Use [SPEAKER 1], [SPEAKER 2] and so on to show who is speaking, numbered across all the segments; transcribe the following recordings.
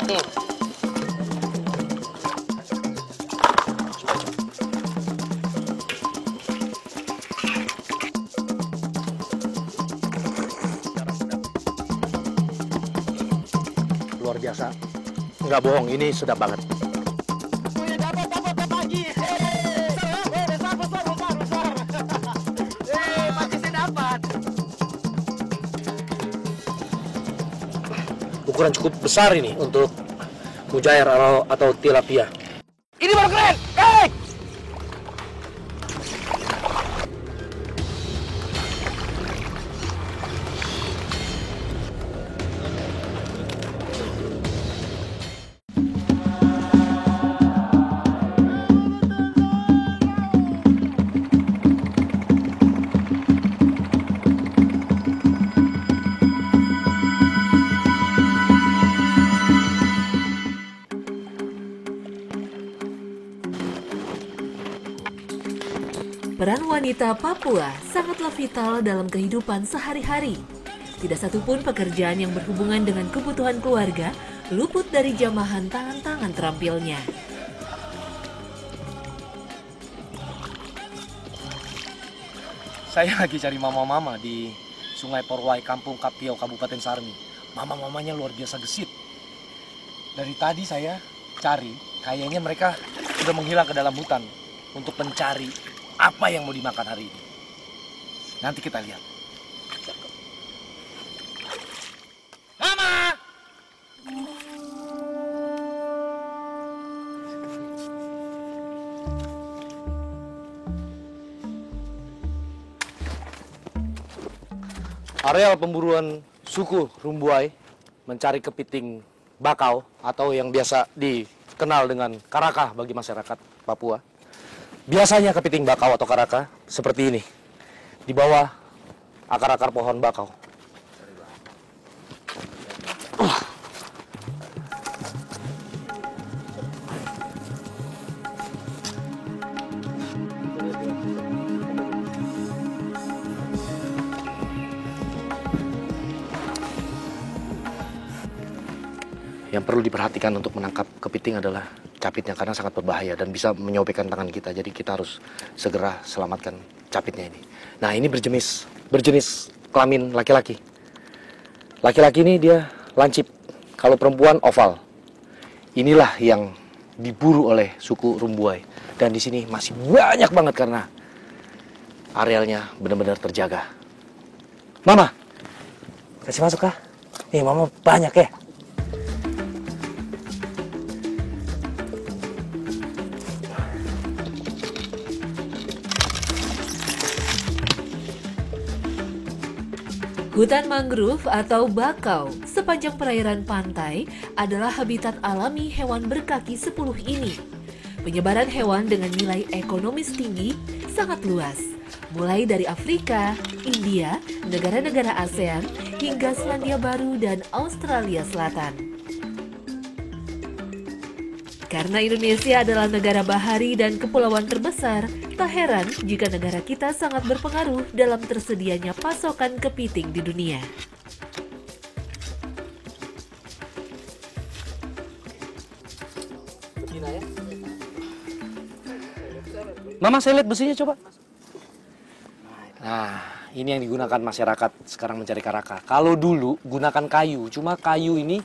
[SPEAKER 1] Luar biasa. Nggak bohong, ini sedap banget.
[SPEAKER 2] Dapat lagi. Besar. Pasti saya dapat.
[SPEAKER 1] Ukuran cukup besar ini untuk mujair atau tilapia.
[SPEAKER 2] Ini baru keren.
[SPEAKER 3] Peran wanita Papua sangatlah vital dalam kehidupan sehari-hari. Tidak satupun pekerjaan yang berhubungan dengan kebutuhan keluarga luput dari jamahan tangan-tangan terampilnya.
[SPEAKER 1] Saya lagi cari mama-mama di Sungai Porwai, Kampung Kapiau, Kabupaten Sarmi. Mama-mamanya luar biasa gesit. Dari tadi saya cari, kayaknya mereka sudah menghilang ke dalam hutan untuk mencari apa yang mau dimakan hari ini. Nanti kita lihat. Mama! Areal pemburuan suku Rumbuai mencari kepiting bakau atau yang biasa dikenal dengan karaka bagi masyarakat Papua. Biasanya kepiting bakau atau karaka seperti ini, di bawah akar-akar pohon bakau. Yang perlu diperhatikan untuk menangkap kepiting adalah capitnya karena sangat berbahaya dan bisa menyobekkan tangan kita. Jadi kita harus segera selamatkan capitnya ini. Nah, ini berjenis kelamin laki-laki. Laki-laki ini dia lancip. Kalau perempuan oval. Inilah yang diburu oleh suku Rumbuai. Dan di sini masih banyak banget karena arealnya benar-benar terjaga. Mama, kasih masuk kah? Nih, Mama banyak ya.
[SPEAKER 3] Hutan mangrove atau bakau sepanjang perairan pantai adalah habitat alami hewan berkaki 10 ini. Penyebaran hewan dengan nilai ekonomis tinggi sangat luas, mulai dari Afrika, India, negara-negara ASEAN, hingga Selandia Baru dan Australia Selatan. Karena Indonesia adalah negara bahari dan kepulauan terbesar, tak heran jika negara kita sangat berpengaruh dalam tersedianya pasokan kepiting di dunia.
[SPEAKER 1] Mama, saya lihat besinya coba. Nah, ini yang digunakan masyarakat sekarang mencari karaka. Kalau dulu gunakan kayu, cuma kayu ini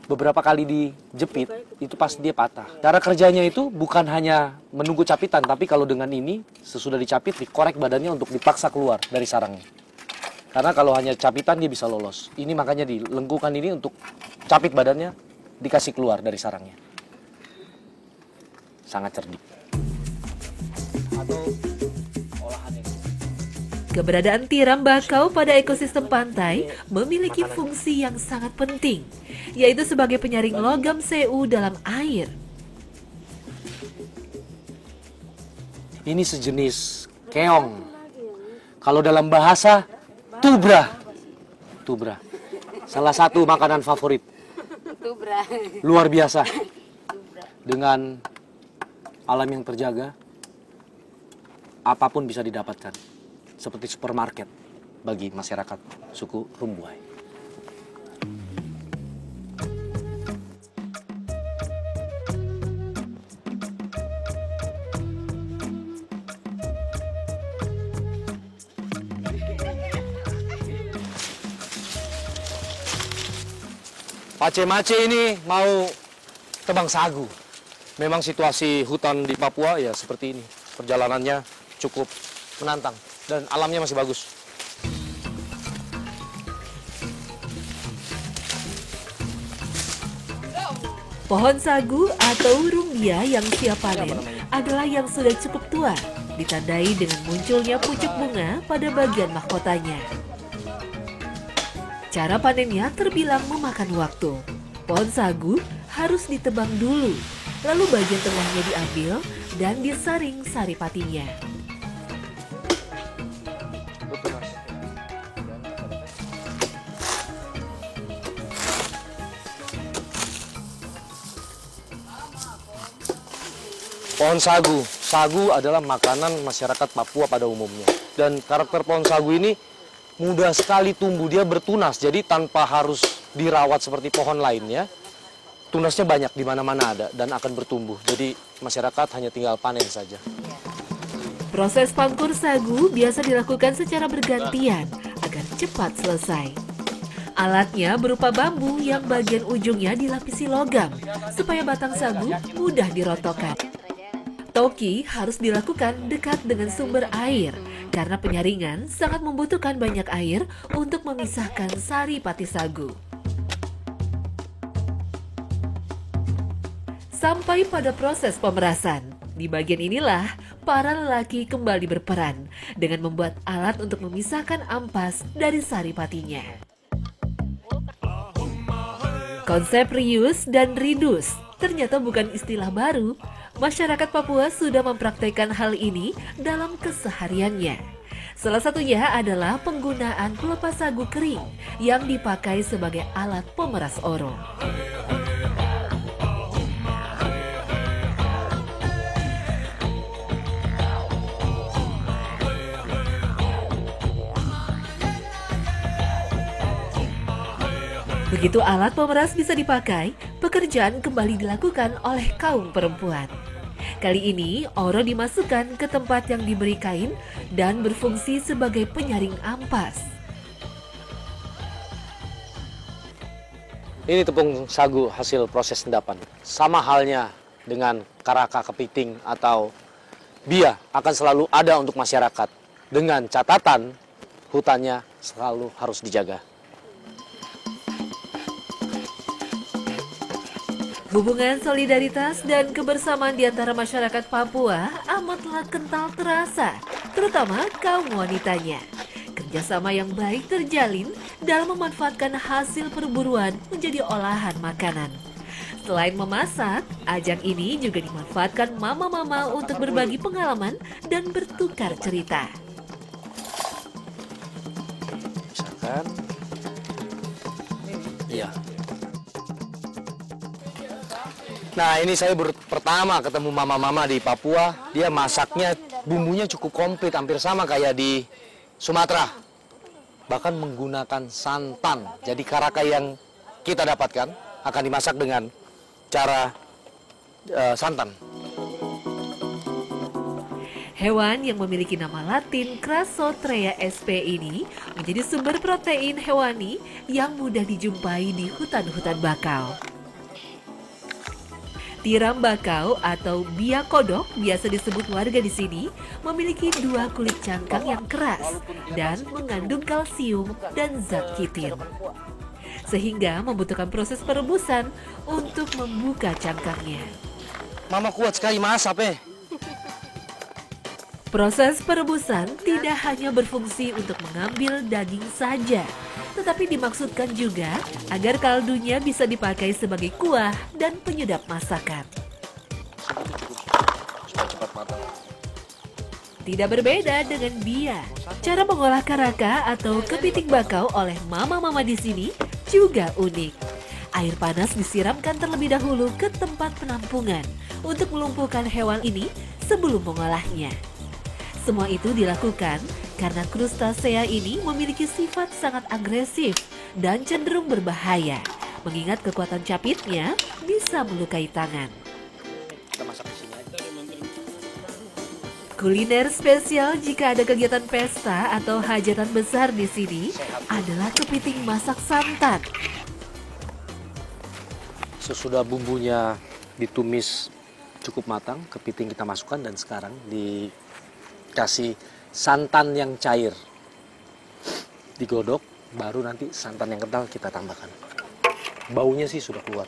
[SPEAKER 1] beberapa kali dijepit, itu pasti dia patah. Cara kerjanya itu bukan hanya menunggu capitan, tapi kalau dengan ini, sesudah dicapit, dikorek badannya untuk dipaksa keluar dari sarangnya. Karena kalau hanya capitan, dia bisa lolos. Ini makanya dilengkukan ini untuk capit badannya, dikasih keluar dari sarangnya. Sangat cerdik. Atau olahannya.
[SPEAKER 3] Keberadaan tiram bakau pada ekosistem pantai memiliki fungsi yang sangat penting, yaitu sebagai penyaring logam Cu dalam air.
[SPEAKER 1] Ini sejenis keong. Kalau dalam bahasa, tubra. Tubra. Salah satu makanan favorit.
[SPEAKER 4] Tubra.
[SPEAKER 1] Luar biasa. Dengan alam yang terjaga, apapun bisa didapatkan. Seperti supermarket bagi masyarakat suku Rumbuai. Pace-mace ini mau tebang sagu. Memang situasi hutan di Papua ya seperti ini. Perjalanannya cukup menantang dan alamnya masih bagus.
[SPEAKER 3] Pohon sagu atau rumbia yang siap panen adalah yang sudah cukup tua, ditandai dengan munculnya pucuk bunga pada bagian mahkotanya. Cara panennya terbilang memakan waktu. Pohon sagu harus ditebang dulu, lalu bagian tengahnya diambil dan disaring saripatinya.
[SPEAKER 1] Pohon sagu. Sagu adalah makanan masyarakat Papua pada umumnya. Dan karakter pohon sagu ini mudah sekali tumbuh, dia bertunas. Jadi tanpa harus dirawat seperti pohon lainnya, tunasnya banyak di mana-mana ada dan akan bertumbuh. Jadi masyarakat hanya tinggal panen saja.
[SPEAKER 3] Proses pangkur sagu biasa dilakukan secara bergantian agar cepat selesai. Alatnya berupa bambu yang bagian ujungnya dilapisi logam supaya batang sagu mudah dirotokkan. Toki harus dilakukan dekat dengan sumber air karena penyaringan sangat membutuhkan banyak air untuk memisahkan sari pati sagu. Sampai pada proses pemerasan. Di bagian inilah para lelaki kembali berperan dengan membuat alat untuk memisahkan ampas dari sari patinya. Konsep reuse dan reduce ternyata bukan istilah baru. Masyarakat Papua sudah mempraktekkan hal ini dalam kesehariannya. Salah satunya adalah penggunaan pelepas sagu kering yang dipakai sebagai alat pemeras oro. Begitu alat pemeras bisa dipakai, pekerjaan kembali dilakukan oleh kaum perempuan. Kali ini, oro dimasukkan ke tempat yang diberi kain dan berfungsi sebagai penyaring ampas.
[SPEAKER 1] Ini tepung sagu hasil proses endapan. Sama halnya dengan karaka kepiting atau bia akan selalu ada untuk masyarakat. Dengan catatan, hutannya selalu harus dijaga.
[SPEAKER 3] Hubungan solidaritas dan kebersamaan di antara masyarakat Papua amatlah kental terasa, terutama kaum wanitanya. Kerjasama yang baik terjalin dalam memanfaatkan hasil perburuan menjadi olahan makanan. Selain memasak, ajang ini juga dimanfaatkan mama-mama untuk berbagi pengalaman dan bertukar cerita.
[SPEAKER 1] Misalkan, iya. Nah, ini saya pertama ketemu mama-mama di Papua. Dia masaknya bumbunya cukup komplit, hampir sama kayak di Sumatera. Bahkan menggunakan santan. Jadi karaka yang kita dapatkan akan dimasak dengan cara santan.
[SPEAKER 3] Hewan yang memiliki nama latin Crassotrea sp ini menjadi sumber protein hewani yang mudah dijumpai di hutan-hutan bakau. Tiram bakau atau bia kodok biasa disebut warga di sini memiliki dua kulit cangkang yang keras dan mengandung kalsium dan zat kitin. Sehingga membutuhkan proses perebusan untuk membuka cangkangnya.
[SPEAKER 1] Mama kuat sekali masak,
[SPEAKER 3] Proses perebusan tidak hanya berfungsi untuk mengambil daging saja, tetapi dimaksudkan juga agar kaldunya bisa dipakai sebagai kuah dan penyedap masakan. Tidak berbeda dengan bia, cara mengolah karaka atau kepiting bakau oleh mama-mama di sini juga unik. Air panas disiramkan terlebih dahulu ke tempat penampungan untuk melumpuhkan hewan ini sebelum mengolahnya. Semua itu dilakukan karena krustasea ini memiliki sifat sangat agresif dan cenderung berbahaya, mengingat kekuatan capitnya bisa melukai tangan. Kuliner spesial jika ada kegiatan pesta atau hajatan besar di sini adalah kepiting masak santan.
[SPEAKER 1] Sesudah bumbunya ditumis cukup matang, kepiting kita masukkan dan sekarang dikasih santan yang cair. Digodok, baru nanti santan yang kental kita tambahkan. Baunya sih sudah keluar.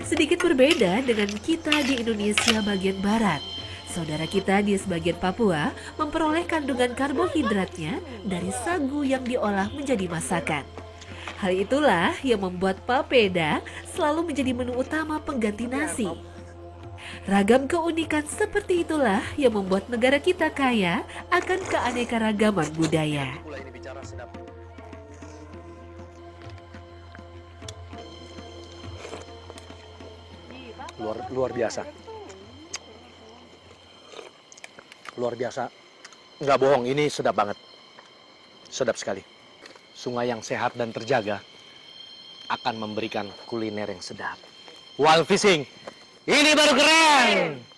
[SPEAKER 3] Sedikit berbeda dengan kita di Indonesia bagian barat. Saudara kita di sebagian Papua memperoleh kandungan karbohidratnya dari sagu yang diolah menjadi masakan. Hal itulah yang membuat papeda selalu menjadi menu utama pengganti nasi. Ragam keunikan seperti itulah yang membuat negara kita kaya akan keanekaragaman budaya.
[SPEAKER 1] Luar biasa. Luar biasa. Nggak bohong, ini sedap banget. Sedap sekali. Sungai yang sehat dan terjaga akan memberikan kuliner yang sedap. Wild fishing, ini baru keren!